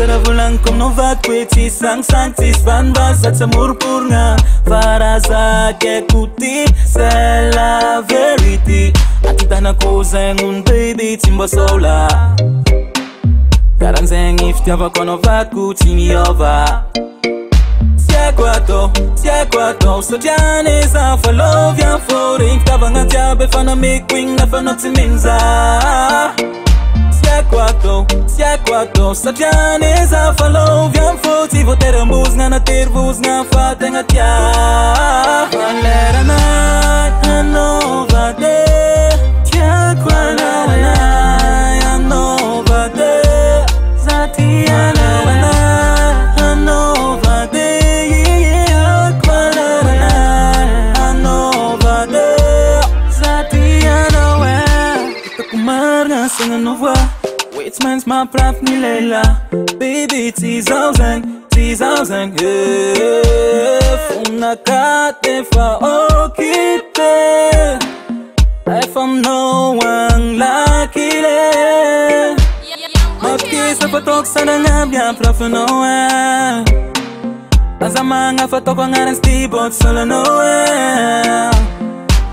Sara vulang kom no vat kweti sang sang tis van basat sa murpurna Farasa ke kuti c'est la vérité Atita na ko zengun baby timbo sola Karan zeng if tiava kono vat kuti mi ova Sia kwa to so jane sa follow via for if tava ngatia be fana make wing na fana timinza Sia kwa to so jane sa follow via for ti voter mbuz na ter buz na fata ngatia Valera na no vade Sia kwa na no vade Zatiana Waitman's my praf ni Leila Baby T-Zang yeah Funa kate fa okite I from no one like it Maki sa patok sa nangabya praf no Azamanga fatok ang aran stibot solo no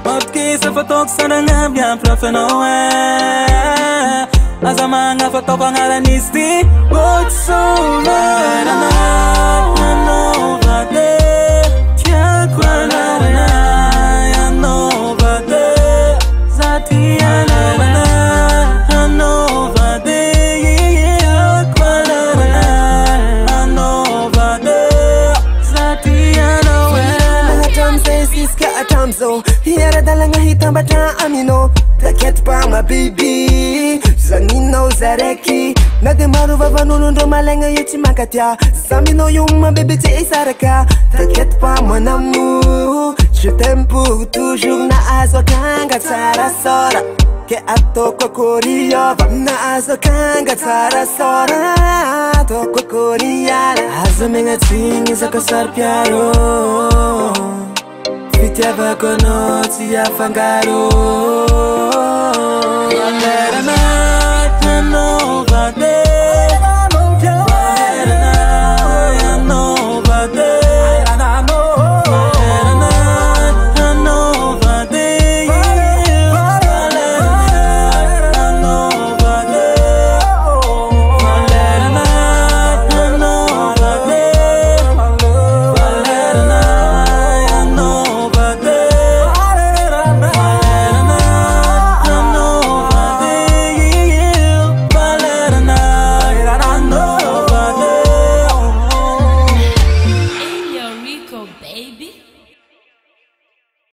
Maki sa patok sa nangabya praf no Azamanga fatok ang aran isti But so na no vade Tia kwa na no vade Zatiana no vade Kwa na no vade Zatiana Atam say siska atam so Hiera dalanga hitang bata amino Taket pa ma baby Zanino zareki Nagemaru vavanunu ndo malenga yuchi makatia Zamino yuma baby ti isaraka T'inquiète pas mon amour Je t'aime pour toujours Na azo kanga tsara sora Ke atoko koriyova Na azo kanga tsara sora Atoko koriyara Azo menga tingi zako sarpiaro Fitiava kono tia fangaro